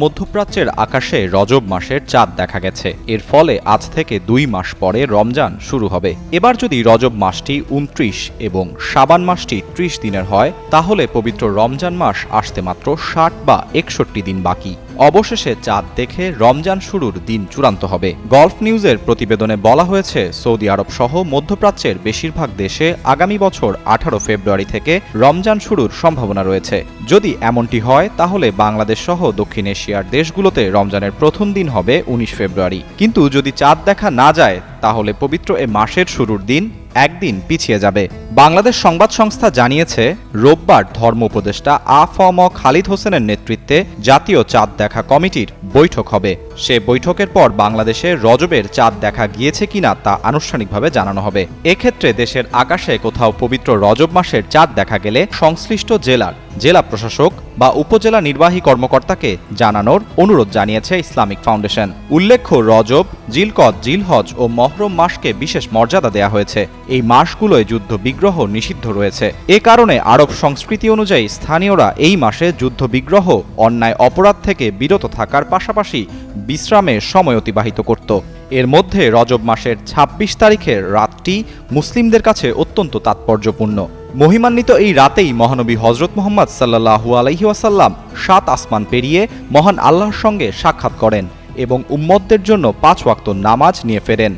মধ্যপ্রাচ্যের আকাশে রজব মাসের চাঁদ দেখা গেছে। এর ফলে আজ থেকে ২ মাস পরে রমজান শুরু হবে। এবার যদি রজব মাসটি ২৯ এবং শাবান মাসটি ৩০ দিনের হয়, তাহলে পবিত্র রমজান মাস আসতে মাত্র ৬০ বা ৬১ দিন বাকি। অবশেষে চাঁদ দেখে রমজান শুরুর দিন চূড়ান্ত হবে। গলফ নিউজের প্রতিবেদনে বলা হয়েছে, সৌদি আরব সহ মধ্যপ্রাচ্যের বেশিরভাগ দেশে আগামী বছর ১৮ ফেব্রুয়ারি থেকে রমজান শুরুর সম্ভাবনা রয়েছে। যদি এমনটি হয়, তাহলে বাংলাদেশ সহ দক্ষিণ এশিয়ার দেশগুলোতে রমজানের প্রথম দিন হবে ১৯ ফেব্রুয়ারি। কিন্তু যদি চাঁদ দেখা না যায়, তাহলে পবিত্র এ মাসের শুরুর দিন একদিন পিছিয়ে যাবে। বাংলাদেশ সংবাদ সংস্থা জানিয়েছে, রোববার ধর্ম উপদেষ্টা আ.ফ.ম. খালিদ হোসেনের নেতৃত্বে জাতীয় চাঁদ দেখা কমিটির বৈঠক হবে। সে বৈঠকের পর বাংলাদেশে রজবের চাঁদ দেখা গিয়েছে কিনা তা আনুষ্ঠানিকভাবে জানানো হবে। এক্ষেত্রে দেশের আকাশে কোথাও পবিত্র রজব মাসের চাঁদ দেখা গেলে সংশ্লিষ্ট জেলা প্রশাসক বা উপজেলা নির্বাহী কর্মকর্তাকে জানানোর অনুরোধ জানিয়েছে ইসলামিক ফাউন্ডেশন। উল্লেখ্য, রজব, জিলকদ, জিলহজ ও মহরম মাসকে বিশেষ মর্যাদা দেয়া হয়েছে। এই মাসগুলোয় যুদ্ধ বিগ্রহ নিষিদ্ধ রয়েছে। এ কারণে আরব সংস্কৃতি অনুযায়ী স্থানীয়রা এই মাসে যুদ্ধ বিগ্রহ, অন্যায় অপরাধ থেকে বিরত থাকার পাশাপাশি বিশ্রামে সময় অতিবাহিত করত। এর মধ্যে রজব মাসের ২৬ তারিখের রাতটি মুসলিমদের কাছে অত্যন্ত তাৎপর্যপূর্ণ। মহিমান্বিত এই রাতেই মহানবী হযরত মুহাম্মদ সাল্লাল্লাহু আলাইহি ওয়াসাল্লাম ৭ আসমান পেরিয়ে মহান আল্লাহর সঙ্গে সাক্ষাৎ করেন এবং উম্মতদের জন্য ৫ ওয়াক্ত নামাজ নিয়ে ফেরেন।